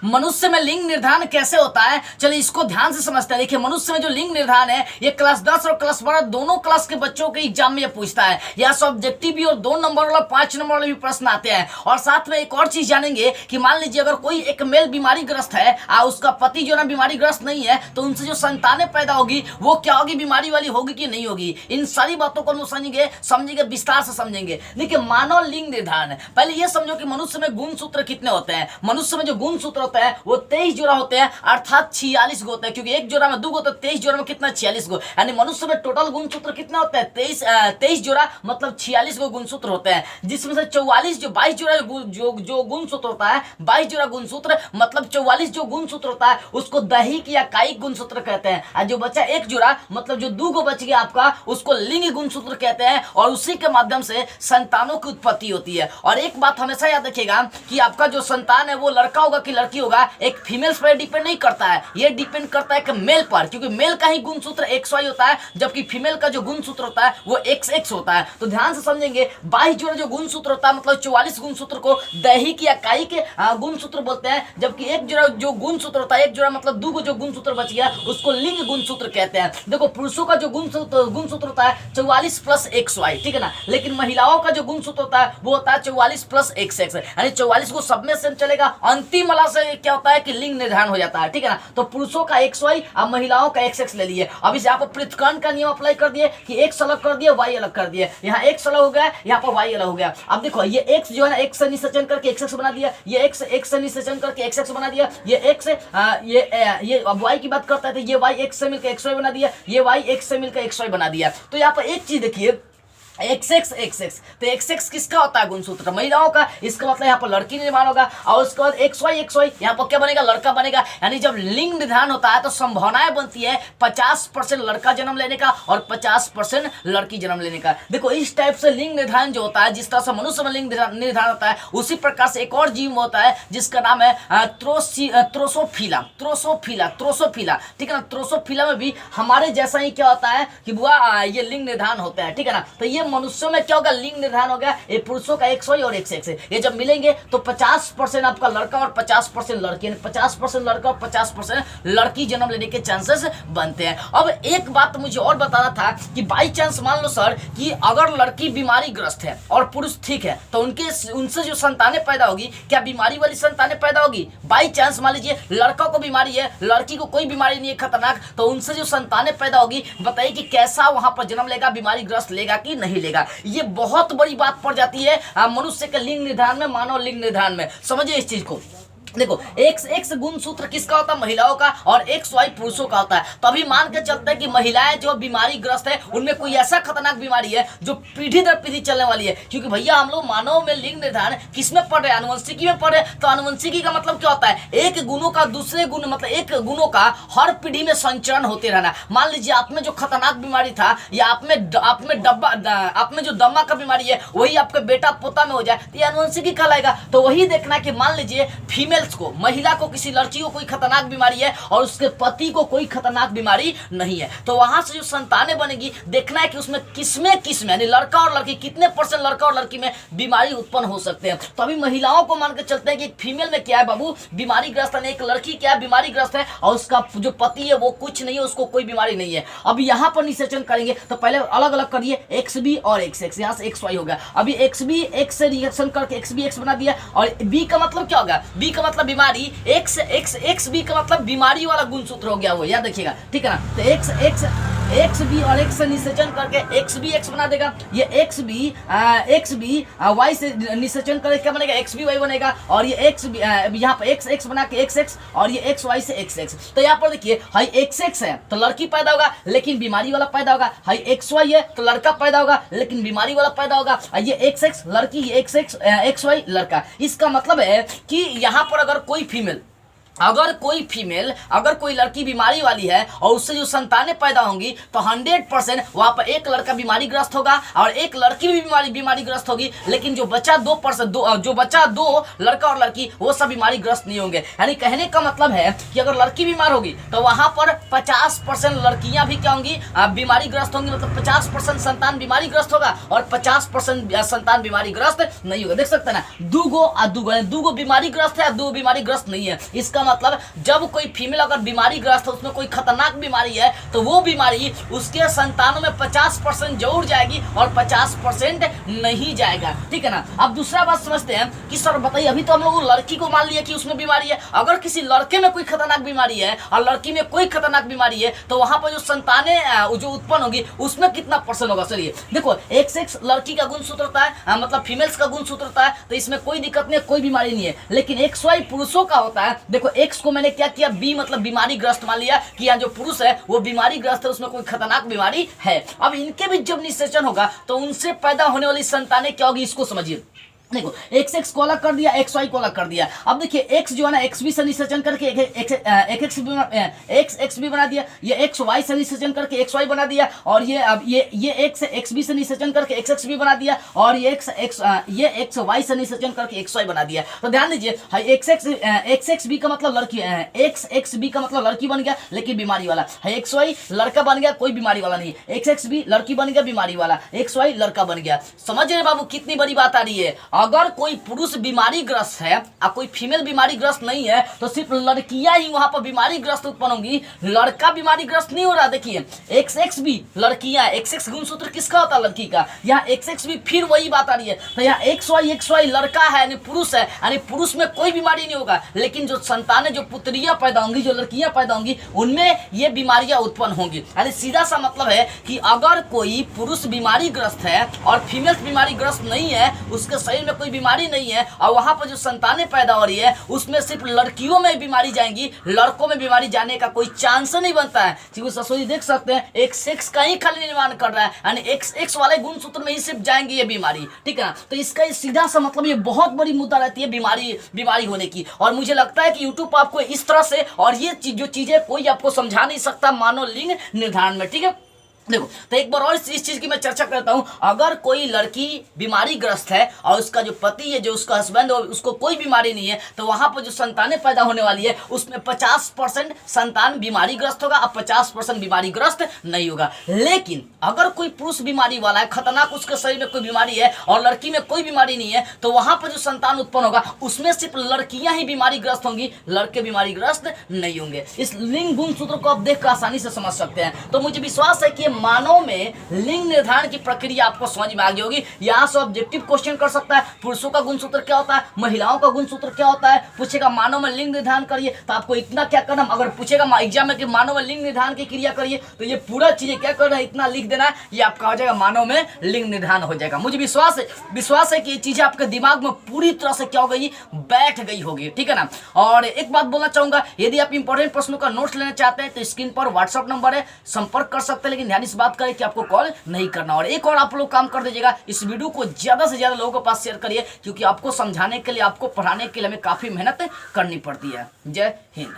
मनुष्य में लिंग निर्धारण कैसे होता है, चलिए इसको ध्यान से समझते हैं। देखिए मनुष्य में जो लिंग निर्धारण है ये क्लास 10 और क्लास 12 दोनों क्लास के बच्चों के एग्जाम में ये पूछता है। यह सब्जेक्टिव भी और 2 नंबर वाला 5 नंबर वाले भी प्रश्न आते हैं। और साथ में एक और चीज जानेंगे कि मान लीजिए अगर कोई एक मेल बीमारी ग्रस्त है उसका पति जो ना बीमारी ग्रस्त नहीं है तो उनसे जो संतानें पैदा होगी वो क्या होगी, बीमारी वाली होगी कि नहीं होगी। इन सारी बातों को हम समझेंगे विस्तार से समझेंगे। देखिए मानव लिंग निर्धारण है, पहले ये समझो कि मनुष्य में गुणसूत्र कितने होते हैं। मनुष्य में जो गुणसूत्र होते हैं वो 23 जोड़ा होते हैं, अर्थात 46 गो होते हैं, क्योंकि एक जोड़ा में 2 गो तो 23 जोड़ा में कितना 46 गो, यानी मनुष्य में टोटल गुणसूत्र कितना होता है 23 जोड़ा, मतलब 46 गो गुणसूत्र होते हैं। जिसमें से 44 जो 22 जोड़ा जो गुणसूत्र होता है, 22 जोड़ा गुणसूत्र मतलब 44 जो गुणसूत्र होता है उसको दैहिक या कायिक गुणसूत्र कहते हैं। और जो बचा एक जोड़ा मतलब जो 2 गो बच गया आपका उसको लिंग गुणसूत्र कहते हैं, और उसी के माध्यम से संतानों की उत्पत्ति होती है। और एक बात हमेशा याद रखिएगा कि आपका जो संतान है वो लड़का होगा कि लड़की होगा, एक फीमेल्स पर डिपेंड नहीं करता है, ये डिपेंड करता है कि मेल पर, क्योंकि मेल का ही गुणसूत्र XY होता है जबकि फीमेल का जो गुणसूत्र होता है वो XX होता है। तो ध्यान से समझेंगे 22 जोड़ा जो गुणसूत्र होता है मतलब 44 गुणसूत्र को दैहिक या कायिक गुणसूत्र बोलते हैं, जबकि एक जोड़ा जो गुणसूत्र होता है, एक जोड़ा मतलब 2 गो जो गुणसूत्र बच गया उसको लिंग गुणसूत्र कहते हैं। देखो पुरुषों का जो गुणसूत्र होता है 44 प्लस XY, ठीक है ना, लेकिन महिलाओं का जो गुणसूत्र होता है वो होता है 44 प्लस XX, यानी 44 को सब में सेम चलेगा। अंतिम वाला से क्या होता है कि लिंग निर्धारण हो जाता है, ठीक है ना। तो पुरुषों का XY और महिलाओं का XX ले लिए। अब इसे आप पृथक्करण का नियम अप्लाई कर दिए कि X अलग कर दिए Y अलग कर दिए, यहाँ X अलग हो गया यहाँ पर Y अलग हो गया। अब देखो ये X जो है ना X से निषेचन करके XX बना दिया, ये X से निषेचन करके XX बना दिया, ये X ये अब Y की बात करता है तो ये Y X से मिलकर XY बना दिया, ये Y X से मिलकर XY बना दिया। तो यहाँ पर एक चीज देखिए XX तो XX किसका होता है गुणसूत्र, महिलाओं का, इसका मतलब यहाँ पर लड़की निर्माण होगा। और उसके बाद XY यहाँ पर क्या बनेगा, लड़का बनेगा। यानी जब लिंग निर्धारण होता है तो संभावनाएं बनती है 50% लड़का जन्म लेने का और 50% लड़की जन्म लेने का। देखो इस टाइप से लिंग निर्धारण जो होता है, जिस तरह से मनुष्य में लिंग निर्धारण होता है उसी प्रकार से एक और जीव होता है जिसका नाम है ड्रोसोफिला, ठीक है ना। ड्रोसोफिला में भी हमारे जैसा ही क्या होता है कि बुआ ये लिंग निर्धारण होता है, ठीक है ना। तो ये मनुष्यों में क्या होगा, लिंग निर्धारण हो गया। ये पुरुषों का XY और XX ये जब मिलेंगे तो 50% आपका लड़का और 50% लड़की, 50% लड़का और 50% लड़की जन्म लेने के चांसेस बनते हैं। अब एक बात मुझे और बताना था कि बाई चांस मान लो सर कि अगर लड़की बीमारी ग्रस्त है और पुरुष ठीक है तो उनसे जो संतानें पैदा होगी क्या बीमारी वाली संतानें पैदा होगी। बाई चांस मान लीजिए लड़का को बीमारी है, लड़की को कोई बीमारी नहीं है खतरनाक, तो उनसे जो संतानें पैदा होगी बताइए कि कैसा वहां पर जन्म लेगा, बीमारी ग्रस्त लेगा कि नहीं लेगा। ये बहुत बड़ी बात पड़ जाती है मनुष्य के लिंग निर्धारण में, मानव लिंग निर्धारण में। समझिए इस चीज को। देखो XX गुणसूत्र किसका होता है, महिलाओं का, और XY पुरुषों का होता है। तो अभी मान के चलते हैं कि महिलाएं जो बीमारी ग्रस्त है उनमें कोई ऐसा खतरनाक बीमारी है जो पीढ़ी दर पीढ़ी चलने वाली है। क्योंकि भैया हम लोग मानव में लिंग निर्धारण किसमें पढ़ रहे हैं, अनुवंशिकी में पढ़ रहे हैं। तो अनुवंशिकी का मतलब क्या होता है, एक गुणों का दूसरे गुण मतलब एक गुणों का हर पीढ़ी में संचरण होते रहना। मान लीजिए आप में जो खतरनाक बीमारी था या आप में जो दमा का बीमारी है वही आपके बेटा पोता में हो जाए तो ये अनुवंशिकी कहलाएगा। तो वही देखना कि मान लीजिए फीमेल को, महिला को, किसी लड़की को कोई खतरनाक बीमारी है और उसके पति को कोई खतरनाक बीमारी नहीं है, तो वहां से जो संतानें बनेगी देखना है कि उसमें किसमें यानी लड़का और लड़की कितने % लड़का और लड़की में बीमारी उत्पन्न हो सकते हैं। तो अभी महिलाओं को मान के चलते हैं कि एक फीमेल में क्या है बाबू बीमारी ग्रस्त है, एक लड़की क्या है बीमारी ग्रस्त है और उसका जो पति है वो कुछ नहीं है, उसको कोई बीमारी नहीं है। अभी यहाँ पर निषेचन करेंगे तो पहले अलग अलग करिए XB और XX, यहाँ से XY हो गया। अभी XB X से रिएक्शन करके XB X बना दिया और B का मतलब क्या होगा, B का मतलब बीमारी, XB का मतलब बीमारी वाला गुणसूत्र हो गया वो, याद रखिएगा, ठीक है ना। तो XB और X से निषेचन करके XB X बना देगा। ये XB Y से निषेचन करके क्या बनेगा, XBY बनेगा। और ये XB यहाँ पर XX बना के XX और ये XY से XX। तो यहाँ पर देखिए हाई XX है तो लड़की पैदा होगा लेकिन बीमारी वाला पैदा होगा, हाई XY है तो लड़का पैदा होगा लेकिन बीमारी वाला पैदा होगा। ये XX लड़की, ये XY लड़का। इसका मतलब है कि यहाँ पर अगर कोई फीमेल अगर कोई फीमेल, अगर कोई लड़की बीमारी वाली है और उससे जो संतानें पैदा होंगी तो 100% वहां पर एक लड़का बीमारी ग्रस्त होगा और एक लड़की भी बीमारी ग्रस्त होगी, लेकिन जो बच्चा 2% जो बच्चा 2 लड़का और लड़की वो सब बीमारी ग्रस्त नहीं होंगे। यानी कहने का मतलब है कि अगर लड़की बीमार होगी तो वहां पर 50% लड़कियां भी क्या होंगी, बीमारी ग्रस्त होंगी। मतलब 50% संतान बीमारी ग्रस्त होगा और 50% संतान बीमारी ग्रस्त नहीं होगा। देख सकते हैं ना, दूगो बीमारी ग्रस्त है, 2 बीमारी ग्रस्त नहीं है। इसका मतलब जब कोई फीमेल अगर बीमारी ग्रस्त है, उसमें कोई खतरनाक बीमारी है, तो वो बीमारी उसके संतानों में 50% जरूर जाएगी और 50% नहीं जाएगा। ठीक है ना। अब दूसरा बात समझते हैं कि सर बताइए, अभी तो हम लोग लड़की को मान लिया कि उसमें बीमारी है, अगर किसी लड़के में कोई खतरनाक बीमारी है और लड़की में कोई खतरनाक बीमारी है तो वहां पर जो संतानें जो उत्पन्न होगी उसमें कितना परसेंट होगा। चलिए देखो, XX लड़की का गुणसूत्र होता है, मतलब फीमेल्स का गुणसूत्र होता है, तो इसमें कोई दिक्कत नहीं है, कोई बीमारी नहीं है। लेकिन XY पुरुषों का होता है। देखो X को मैंने क्या किया, B मतलब बीमारी ग्रस्त मान लिया कि यहाँ जो पुरुष है वो बीमारी ग्रस्त है, उसमें कोई खतरनाक बीमारी है। अब इनके भी जब निषेचन होगा तो उनसे पैदा होने वाली संतानें क्या होगी, इसको समझिए। देखो XX को अलग कर दिया, XY को अलग कर दिया। अब देखिए X जो है ना XB से निषेचन करके XXB बना दिया, ये XY से निषेचन करके XY बना दिया, और ये अब ये X XB से निषेचन करके XXB बना दिया, और ये XY से निषेचन करके XY बना दिया। तो ध्यान दीजिए, XXB का मतलब लड़की है, XXB का मतलब लड़की बन गया लेकिन बीमारी वाला है, XY लड़का बन गया कोई बीमारी वाला नहीं, XXB लड़की बन गया बीमारी वाला, XY लड़का बन गया। समझ रहे बाबू कितनी बड़ी बात आ रही है। अगर कोई पुरुष बीमारी ग्रस्त है और कोई फीमेल बीमारी ग्रस्त नहीं है तो सिर्फ लड़कियां ही वहां पर बीमारी ग्रस्त उत्पन्न होंगी, लड़का बीमारी ग्रस्त नहीं हो रहा। देखिए XXB लड़कियां, XX गुणसूत्र किसका होता है, लड़की का। यहाँ XXB फिर वही बात आ रही है। तो यहाँ XY लड़का है यानी पुरुष है, यानी पुरुष में कोई बीमारी नहीं होगा, लेकिन जो संतानें, जो पुत्रियां पैदा होंगी, जो लड़कियां पैदा होंगी, उनमें ये बीमारियां उत्पन्न होंगी। यानी सीधा सा मतलब है कि अगर कोई पुरुष बीमारी ग्रस्त है और फीमेल बीमारी ग्रस्त नहीं है, उसके शरीर में कोई बीमारी नहीं है, और वहां पर जो संतानें पैदा हो रही है उसमें सिर्फ लड़कियों में बीमारी जाएंगी, लड़कों में बीमारी जाने का कोई चांस नहीं बनता है। क्योंकि ससुरी देख सकते हैं XX का ही खाली निर्माण कर रहा है, यानी XX वाले गुणसूत्र में ही सिर्फ जाएंगी ये बीमारी। ठीक है ना। तो इसका सीधा सा मतलब ये बहुत बड़ी मुद्दा रहती है बीमारी होने की। और मुझे लगता है कि यूट्यूब आपको इस तरह से, और ये जो चीजें कोई आपको समझा नहीं सकता मानव लिंग निर्धारण में। ठीक है। देखो, तो एक बार और इस चीज की मैं चर्चा करता हूं। अगर कोई लड़की बीमारी ग्रस्त है और उसका जो पति है, जो उसका हस्बैंड है, उसको कोई बीमारी नहीं है, तो वहां पर जो संतानें पैदा होने वाली है उसमें 50% संतान बीमारी ग्रस्त होगा और 50% बीमारी ग्रस्त नहीं होगा। लेकिन अगर कोई पुरुष बीमारी वाला है, खतरनाक उसके शरीर में कोई बीमारी है और लड़की में कोई बीमारी नहीं है, तो वहां पर जो संतान उत्पन्न होगा उसमें सिर्फ लड़कियां ही बीमारी ग्रस्त होंगी, लड़के बीमारी ग्रस्त नहीं होंगे। इस लिंग गुणसूत्र को आप देखकर आसानी से समझ सकते हैं। तो मुझे विश्वास है कि मानव में लिंग निर्धारण की प्रक्रिया आपको समझ में आ गई होगी। यहाँ से ऑब्जेक्टिव क्वेश्चन कर सकता है, पुरुषों का गुणसूत्र क्या होता है, महिलाओं का गुणसूत्र क्या होता है, पूछेगा मानव में लिंग निर्धारण करिए, तो आपको इतना क्या करना। अगर पूछेगा एग्जाम में कि मानव में लिंग निर्धारण की क्रिया करिए, तो ये पूरा चीजें क्या करना है, इतना लिख देना है, ये आपका हो जाएगा, मानव में लिंग निर्धारण हो जाएगा। मुझे विश्वास है कि ये चीजें आपके दिमाग में पूरी तरह से क्या हो गई, बैठ गई होगी। ठीक है ना। और एक बात बोलना चाहूंगा, यदि आप इंपॉर्टेंट प्रश्नों का नोट्स लेना चाहते हैं तो स्क्रीन पर व्हाट्सअप नंबर है, संपर्क कर सकते हैं, लेकिन ध्यान इस बात करें कि आपको कॉल नहीं करना। और एक और आप लोग काम कर दीजिएगा, इस वीडियो को ज्यादा से ज्यादा लोगों के पास शेयर करिए, क्योंकि आपको समझाने के लिए, आपको पढ़ाने के लिए हमें काफी मेहनत करनी पड़ती है। जय हिंद।